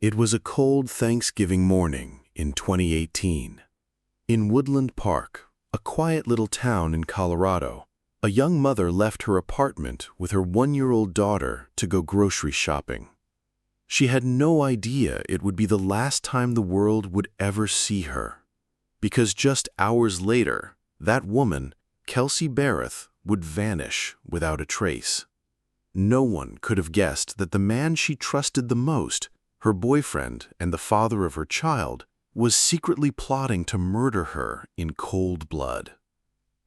It was a cold Thanksgiving morning in 2018. In Woodland Park, a quiet little town in Colorado, a young mother left her apartment with her one-year-old daughter to go grocery shopping. She had no idea it would be the last time the world would ever see her, because just hours later, that woman, Kelsey Berreth, would vanish without a trace. No one could have guessed that the man she trusted the most, her boyfriend and the father of her child, was secretly plotting to murder her in cold blood.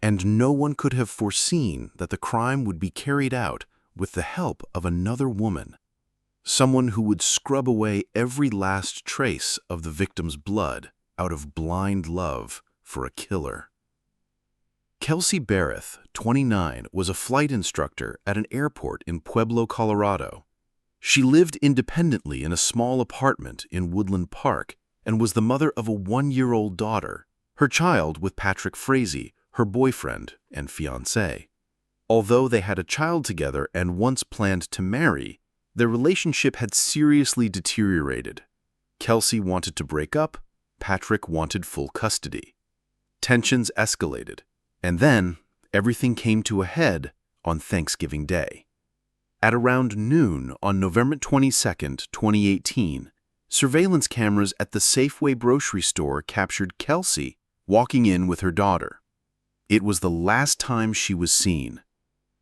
And no one could have foreseen that the crime would be carried out with the help of another woman, someone who would scrub away every last trace of the victim's blood out of blind love for a killer. Kelsey Berreth, 29, was a flight instructor at an airport in Pueblo, Colorado. She lived independently in a small apartment in Woodland Park and was the mother of a one-year-old daughter, her child with Patrick Frazee, her boyfriend and fiancé. Although they had a child together and once planned to marry, their relationship had seriously deteriorated. Kelsey wanted to break up, Patrick wanted full custody. Tensions escalated, and then everything came to a head on Thanksgiving Day. At around noon on November 22, 2018, surveillance cameras at the Safeway grocery store captured Kelsey walking in with her daughter. It was the last time she was seen.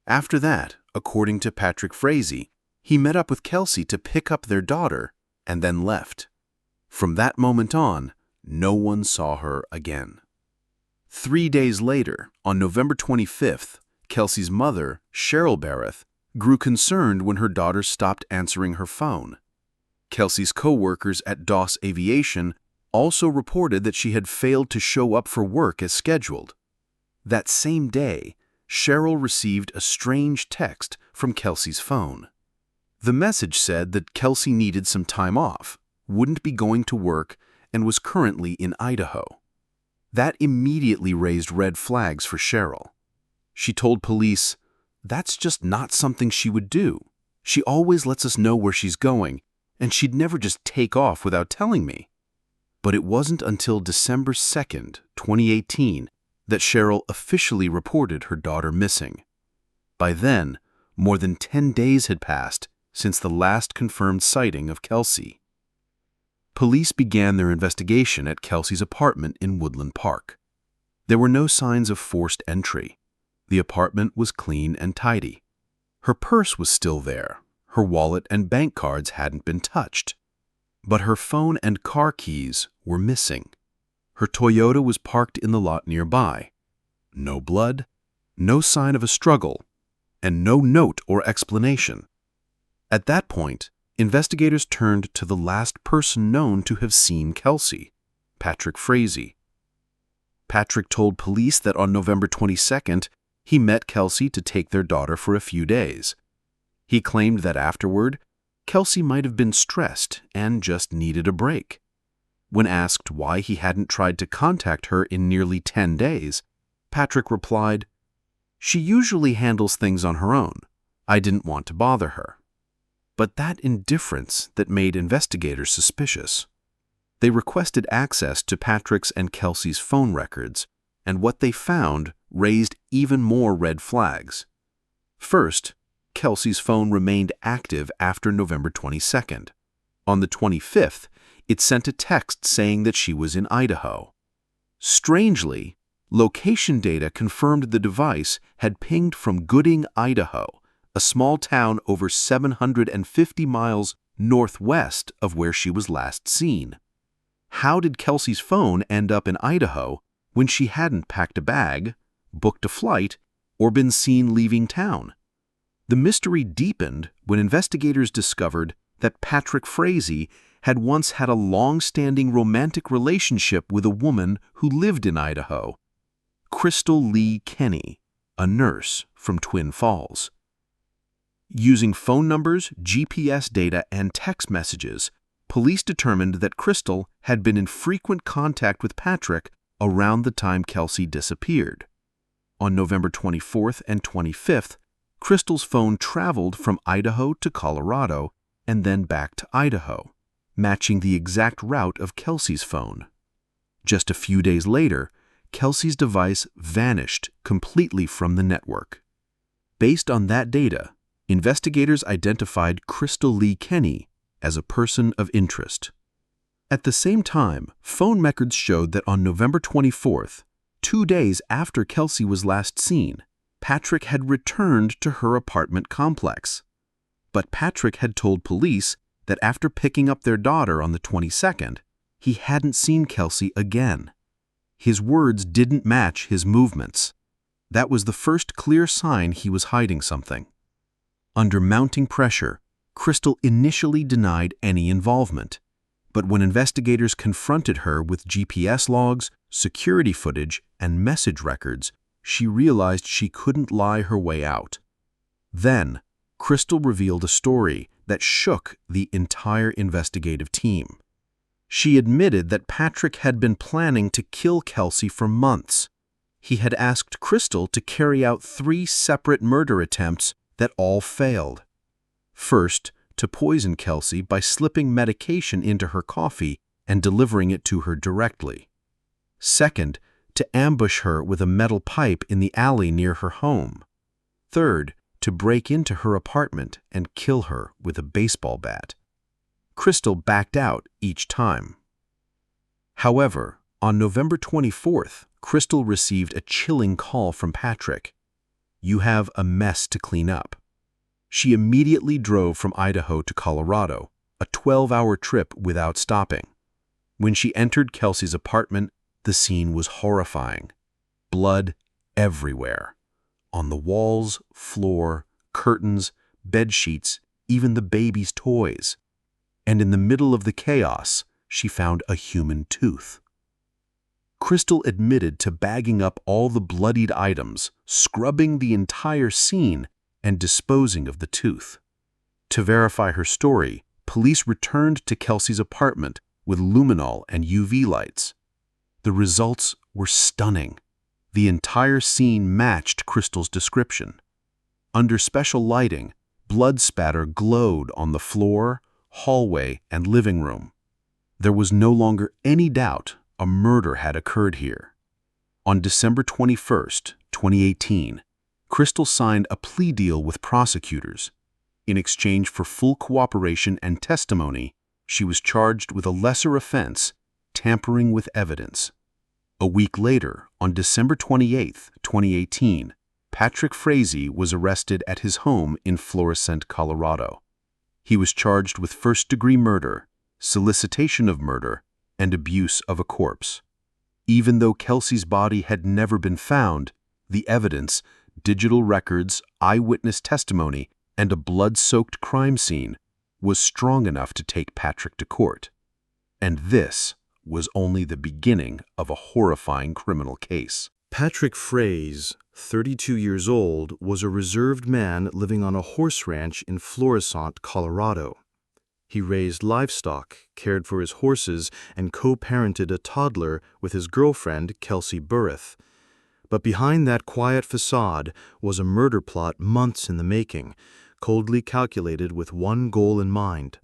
After that, according to Patrick Frazee, he met up with Kelsey to pick up their daughter and then left. From that moment on, no one saw her again. 3 days later, on November 25th, Kelsey's mother, Kelsey Berreth, grew concerned when her daughter stopped answering her phone. Kelsey's co-workers at DOS Aviation also reported that she had failed to show up for work as scheduled. That same day, Cheryl received a strange text from Kelsey's phone. The message said that Kelsey needed some time off, wouldn't be going to work, and was currently in Idaho. That immediately raised red flags for Cheryl. She told police, "That's just not something she would do. She always lets us know where she's going, and she'd never just take off without telling me." But it wasn't until December 2nd, 2018, that Cheryl officially reported her daughter missing. By then, more than 10 days had passed since the last confirmed sighting of Kelsey. Police began their investigation at Kelsey's apartment in Woodland Park. There were no signs of forced entry. The apartment was clean and tidy. Her purse was still there. Her wallet and bank cards hadn't been touched. But her phone and car keys were missing. Her Toyota was parked in the lot nearby. No blood, no sign of a struggle, and no note or explanation. At that point, investigators turned to the last person known to have seen Kelsey, Patrick Frazee. Patrick told police that on November 22nd, he met Kelsey to take their daughter for a few days. He claimed that afterward, Kelsey might have been stressed and just needed a break. When asked why he hadn't tried to contact her in nearly 10 days, Patrick replied, "She usually handles things on her own. I didn't want to bother her." But that indifference that made investigators suspicious. They requested access to Patrick's and Kelsey's phone records, and what they found raised even more red flags. First, Kelsey's phone remained active after November 22nd. On the 25th, it sent a text saying that she was in Idaho. Strangely, location data confirmed the device had pinged from Gooding, Idaho, a small town over 750 miles northwest of where she was last seen. How did Kelsey's phone end up in Idaho when she hadn't packed a bag, booked a flight, or been seen leaving town? The mystery deepened when investigators discovered that Patrick Frazee had once had a long-standing romantic relationship with a woman who lived in Idaho, Crystal Lee Kenny, a nurse from Twin Falls. Using phone numbers, GPS data, and text messages, police determined that Crystal had been in frequent contact with Patrick around the time Kelsey disappeared. On November 24th and 25th, Crystal's phone traveled from Idaho to Colorado and then back to Idaho. matching the exact route of Kelsey's phone. Just a few days later, Kelsey's device vanished completely from the network. Based on that data, investigators identified Crystal Lee Kenny as a person of interest. At the same time, phone records showed that on November 24th, 2 days after Kelsey was last seen, Patrick had returned to her apartment complex. But Patrick had told police that after picking up their daughter on the 22nd, he hadn't seen Kelsey again. His words didn't match his movements. That was the first clear sign he was hiding something. Under mounting pressure, Crystal initially denied any involvement. But when investigators confronted her with GPS logs, security footage, and message records, she realized she couldn't lie her way out. Then, Crystal revealed a story that shook the entire investigative team. She admitted that Patrick had been planning to kill Kelsey for months. He had asked Crystal to carry out 3 separate murder attempts that all failed. First, to poison Kelsey by slipping medication into her coffee and delivering it to her directly. Second, to ambush her with a metal pipe in the alley near her home. Third, to break into her apartment and kill her with a baseball bat. Crystal backed out each time. However, on November 24th, Crystal received a chilling call from Patrick. "You have a mess to clean up." She immediately drove from Idaho to Colorado, a 12-hour trip without stopping. When she entered Kelsey's apartment, the scene was horrifying. Blood everywhere. On the walls, floor, curtains, bed sheets, even the baby's toys. And in the middle of the chaos, she found a human tooth. Crystal admitted to bagging up all the bloodied items, scrubbing the entire scene, and disposing of the tooth. To verify her story, police returned to Kelsey's apartment with luminol and UV lights. The results were stunning. The entire scene matched Crystal's description. Under special lighting, blood spatter glowed on the floor, hallway, and living room. There was no longer any doubt a murder had occurred here. On December 21st, 2018, Crystal signed a plea deal with prosecutors. In exchange for full cooperation and testimony, she was charged with a lesser offense, tampering with evidence. A week later, on December 28, 2018, Patrick Frazee was arrested at his home in Florissant, Colorado. He was charged with first-degree murder, solicitation of murder, and abuse of a corpse. Even though Kelsey's body had never been found, the evidence, digital records, eyewitness testimony, and a blood-soaked crime scene was strong enough to take Patrick to court. And this was only the beginning of a horrifying criminal case. Patrick Frazee, 32 years old, was a reserved man living on a horse ranch in Florissant, Colorado. He raised livestock, cared for his horses, and co-parented a toddler with his girlfriend, Kelsey Berreth. But behind that quiet facade was a murder plot months in the making, coldly calculated with one goal in mind: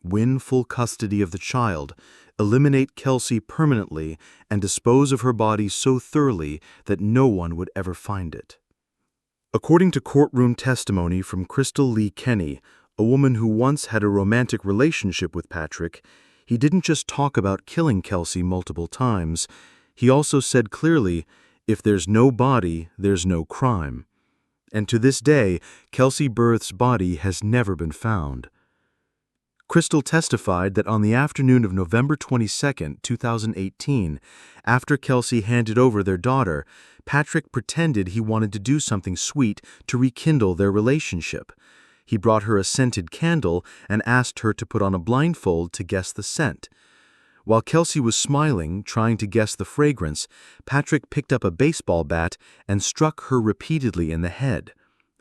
win full custody of the child, eliminate Kelsey permanently, and dispose of her body so thoroughly that no one would ever find it. According to courtroom testimony from Crystal Lee Kenny, a woman who once had a romantic relationship with Patrick, he didn't just talk about killing Kelsey multiple times. He also said clearly, "If there's no body, there's no crime." And to this day, Kelsey Berreth's body has never been found. Crystal testified that on the afternoon of November 22, 2018, after Kelsey handed over their daughter, Patrick pretended he wanted to do something sweet to rekindle their relationship. He brought her a scented candle and asked her to put on a blindfold to guess the scent. While Kelsey was smiling, trying to guess the fragrance, Patrick picked up a baseball bat and struck her repeatedly in the head.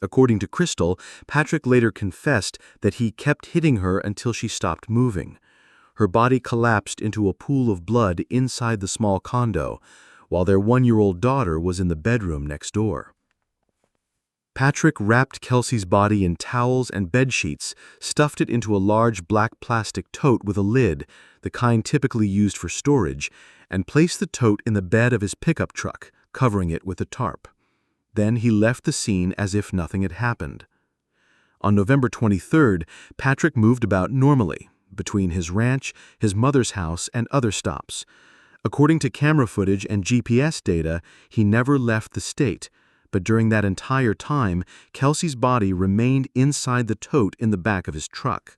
According to Crystal, Patrick later confessed that he kept hitting her until she stopped moving. Her body collapsed into a pool of blood inside the small condo, while their 1-year-old daughter was in the bedroom next door. Patrick wrapped Kelsey's body in towels and bedsheets, stuffed it into a large black plastic tote with a lid, the kind typically used for storage, and placed the tote in the bed of his pickup truck, covering it with a tarp. Then he left the scene as if nothing had happened. On November 23rd, Patrick moved about normally, between his ranch, his mother's house, and other stops. According to camera footage and GPS data, he never left the state, but during that entire time, Kelsey's body remained inside the tote in the back of his truck.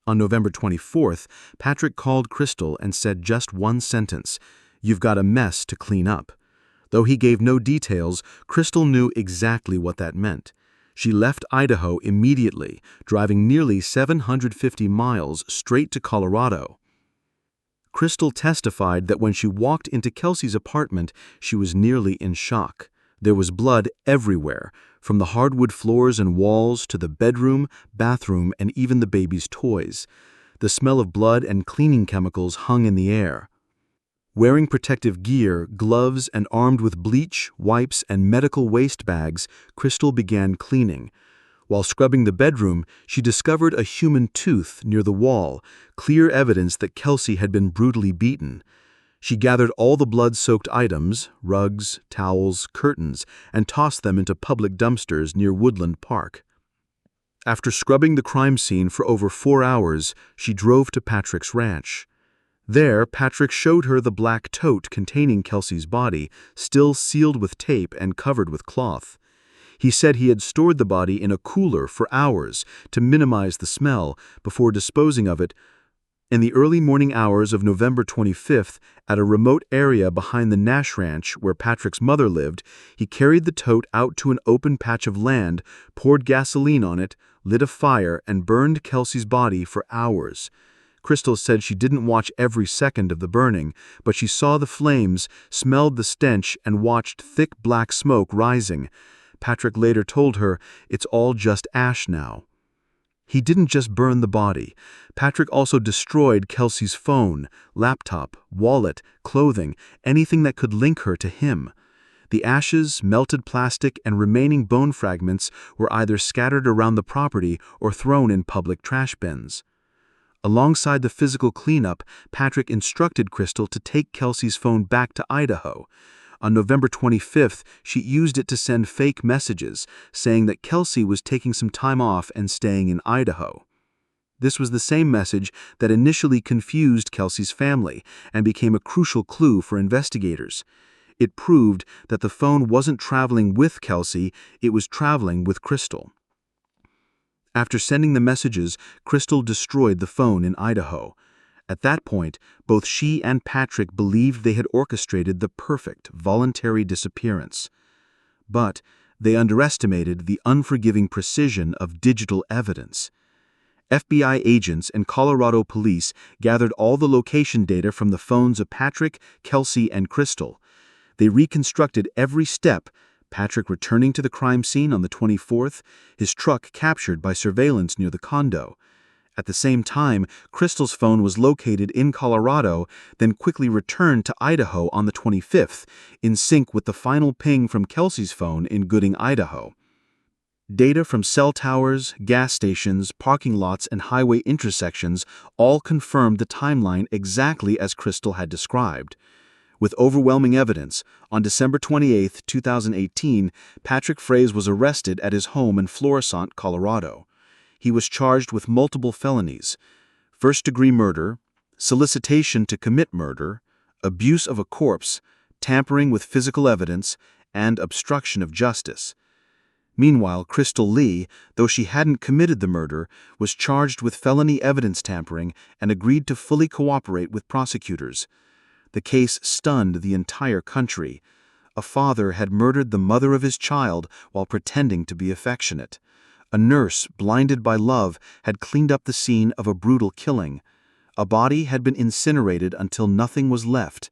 On November 24th, Patrick called Crystal and said just one sentence, "You've got a mess to clean up." Though he gave no details, Crystal knew exactly what that meant. She left Idaho immediately, driving nearly 750 miles straight to Colorado. Crystal testified that when she walked into Kelsey's apartment, she was nearly in shock. There was blood everywhere, from the hardwood floors and walls to the bedroom, bathroom, and even the baby's toys. The smell of blood and cleaning chemicals hung in the air. Wearing protective gear, gloves, and armed with bleach, wipes, and medical waste bags, Crystal began cleaning. While scrubbing the bedroom, she discovered a human tooth near the wall, clear evidence that Kelsey had been brutally beaten. She gathered all the blood-soaked items, rugs, towels, curtains, and tossed them into public dumpsters near Woodland Park. After scrubbing the crime scene for over 4 hours, she drove to Patrick's ranch. There, Patrick showed her the black tote containing Kelsey's body, still sealed with tape and covered with cloth. He said he had stored the body in a cooler for hours to minimize the smell before disposing of it. In the early morning hours of November 25th, at a remote area behind the Nash Ranch where Patrick's mother lived, he carried the tote out to an open patch of land, poured gasoline on it, lit a fire, and burned Kelsey's body for hours. Crystal said she didn't watch every second of the burning, but she saw the flames, smelled the stench, and watched thick black smoke rising. Patrick later told her, "It's all just ash now." He didn't just burn the body. Patrick also destroyed Kelsey's phone, laptop, wallet, clothing, anything that could link her to him. The ashes, melted plastic, and remaining bone fragments were either scattered around the property or thrown in public trash bins. Alongside the physical cleanup, Patrick instructed Crystal to take Kelsey's phone back to Idaho. On November 25th, she used it to send fake messages, saying that Kelsey was taking some time off and staying in Idaho. This was the same message that initially confused Kelsey's family and became a crucial clue for investigators. It proved that the phone wasn't traveling with Kelsey, it was traveling with Crystal. After sending the messages, Crystal destroyed the phone in Idaho. At that point, both she and Patrick believed they had orchestrated the perfect, voluntary disappearance. But they underestimated the unforgiving precision of digital evidence. FBI agents and Colorado police gathered all the location data from the phones of Patrick, Kelsey, and Crystal. They reconstructed every step, Patrick returning to the crime scene on the 24th, his truck captured by surveillance near the condo. At the same time, Crystal's phone was located in Colorado, then quickly returned to Idaho on the 25th, in sync with the final ping from Kelsey's phone in Gooding, Idaho. Data from cell towers, gas stations, parking lots, and highway intersections all confirmed the timeline exactly as Crystal had described. With overwhelming evidence, on December 28, 2018, Patrick Frazee was arrested at his home in Florissant, Colorado. He was charged with multiple felonies: first-degree murder, solicitation to commit murder, abuse of a corpse, tampering with physical evidence, and obstruction of justice. Meanwhile, Crystal Lee, though she hadn't committed the murder, was charged with felony evidence tampering and agreed to fully cooperate with prosecutors. The case stunned the entire country. A father had murdered the mother of his child while pretending to be affectionate. A nurse, blinded by love, had cleaned up the scene of a brutal killing. A body had been incinerated until nothing was left.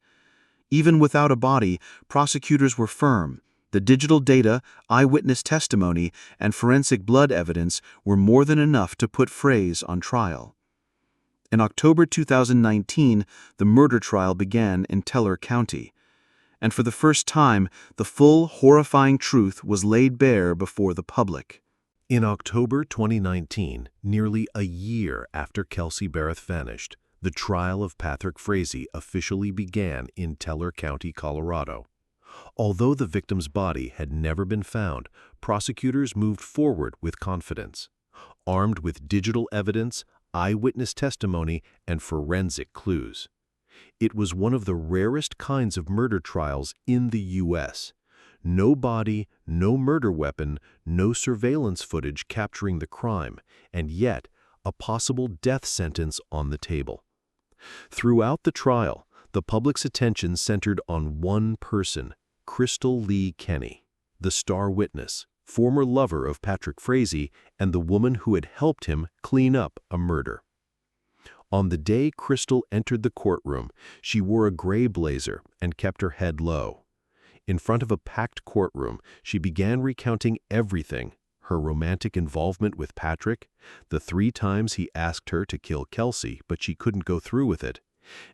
Even without a body, prosecutors were firm. The digital data, eyewitness testimony, and forensic blood evidence were more than enough to put Frazee on trial. In October 2019, the murder trial began in Teller County. and for the first time, the full, horrifying truth was laid bare before the public. In October 2019, nearly a year after Kelsey Berreth vanished, the trial of Patrick Frazee officially began in Teller County, Colorado. Although the victim's body had never been found, prosecutors moved forward with confidence. Armed with digital evidence, eyewitness testimony, and forensic clues. It was one of the rarest kinds of murder trials in the U.S. No body, no murder weapon, no surveillance footage capturing the crime, and yet a possible death sentence on the table. Throughout the trial, the public's attention centered on one person, Crystal Lee Kenny, the star witness, former lover of Patrick Frazee, and the woman who had helped him clean up a murder. On the day Crystal entered the courtroom, she wore a gray blazer and kept her head low. In front of a packed courtroom, she began recounting everything: her romantic involvement with Patrick, the 3 times he asked her to kill Kelsey but she couldn't go through with it,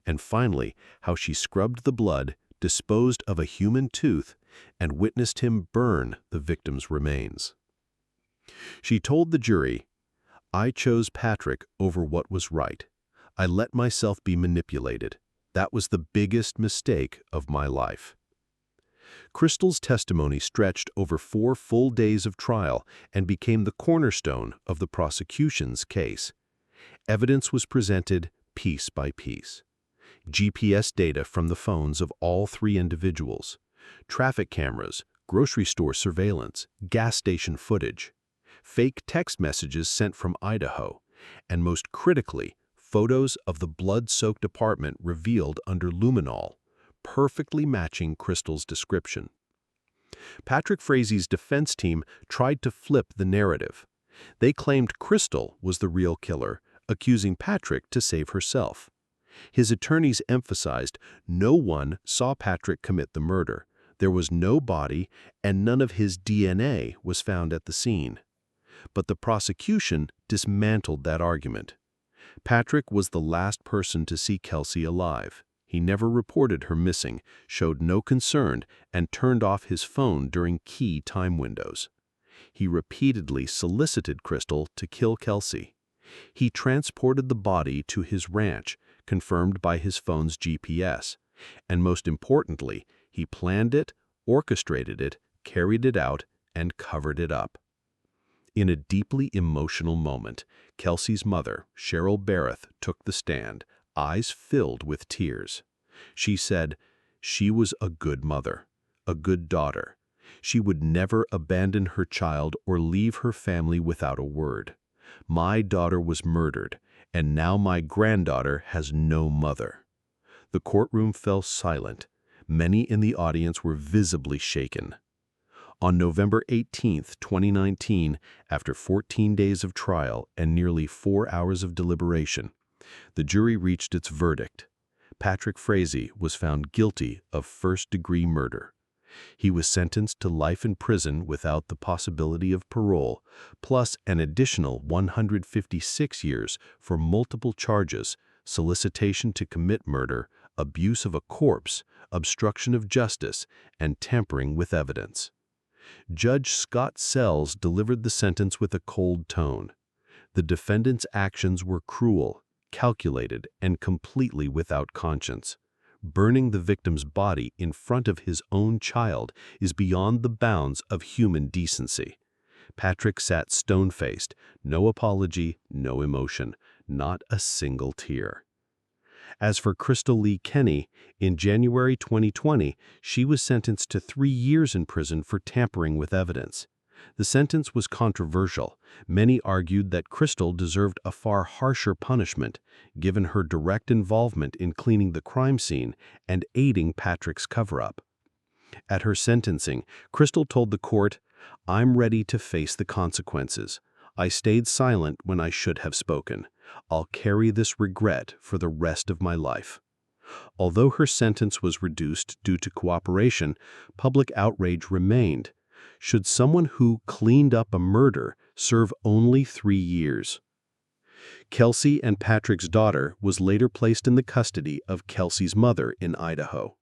and finally how she scrubbed the blood, disposed of a human tooth, and witnessed him burn the victim's remains. She told the jury, "I chose Patrick over what was right. I let myself be manipulated. That was the biggest mistake of my life." Crystal's testimony stretched over 4 full days of trial and became the cornerstone of the prosecution's case. Evidence was presented piece by piece. GPS data from the phones of all 3 individuals, traffic cameras, grocery store surveillance, gas station footage, fake text messages sent from Idaho, and most critically, photos of the blood-soaked apartment revealed under luminol, perfectly matching Crystal's description. Patrick Frazee's defense team tried to flip the narrative. They claimed Crystal was the real killer, accusing Patrick to save herself. His attorneys emphasized no one saw Patrick commit the murder, there was no body, and none of his DNA was found at the scene. But the prosecution dismantled that argument. Patrick was the last person to see Kelsey alive. He never reported her missing, showed no concern, and turned off his phone during key time windows. He repeatedly solicited Crystal to kill Kelsey. He transported the body to his ranch, confirmed by his phone's GPS, and most importantly, he planned it, orchestrated it, carried it out, and covered it up. In a deeply emotional moment, Kelsey's mother, Cheryl Berreth, took the stand, eyes filled with tears. She said, "She was a good mother, a good daughter. She would never abandon her child or leave her family without a word. My daughter was murdered, and now my granddaughter has no mother." The courtroom fell silent. Many in the audience were visibly shaken. On November 18, 2019, after 14 days of trial and nearly 4 hours of deliberation, the jury reached its verdict. Patrick Frazee was found guilty of first-degree murder. He was sentenced to life in prison without the possibility of parole, plus an additional 156 years for multiple charges: solicitation to commit murder, abuse of a corpse, obstruction of justice, and tampering with evidence. Judge Scott Sells delivered the sentence with a cold tone. The defendant's actions were cruel, calculated, and completely without conscience. Burning the victim's body in front of his own child is beyond the bounds of human decency. Patrick sat stone-faced, no apology, no emotion, not a single tear. As for Crystal Lee Kenny, in January 2020, she was sentenced to 3 years in prison for tampering with evidence. The sentence was controversial. Many argued that Crystal deserved a far harsher punishment, given her direct involvement in cleaning the crime scene and aiding Patrick's cover-up. At her sentencing, Crystal told the court, "I'm ready to face the consequences. I stayed silent when I should have spoken. I'll carry this regret for the rest of my life." Although her sentence was reduced due to cooperation, public outrage remained. Should someone who cleaned up a murder serve only 3 years? Kelsey and Patrick's daughter was later placed in the custody of Kelsey's mother in Idaho.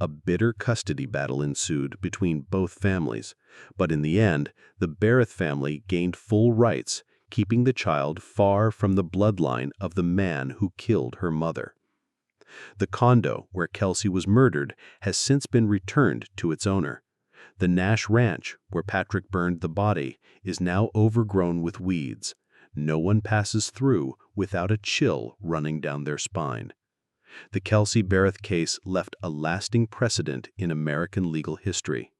A bitter custody battle ensued between both families, but in the end, the Berreth family gained full rights, keeping the child far from the bloodline of the man who killed her mother. The condo where Kelsey was murdered has since been returned to its owner. The Nash Ranch, where Patrick burned the body, is now overgrown with weeds. No one passes through without a chill running down their spine. The Kelsey Berreth case left a lasting precedent in American legal history.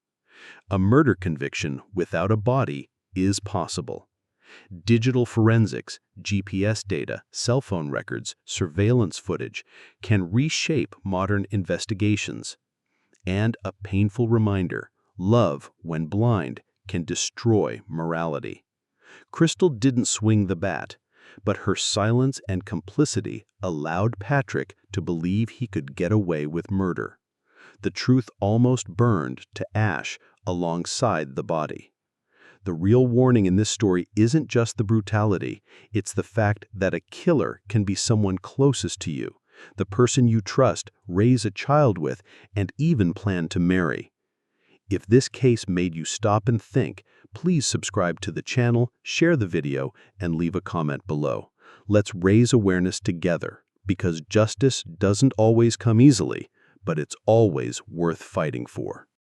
A murder conviction without a body is possible. Digital forensics, GPS data, cell phone records, surveillance footage can reshape modern investigations. And a painful reminder, love, when blind, can destroy morality. Crystal didn't swing the bat, but her silence and complicity allowed Patrick to believe he could get away with murder. The truth almost burned to ash alongside the body. The real warning in this story isn't just the brutality, it's the fact that a killer can be someone closest to you, the person you trust, raise a child with, and even plan to marry. If this case made you stop and think, please subscribe to the channel, share the video, and leave a comment below. Let's raise awareness together, because justice doesn't always come easily, but it's always worth fighting for.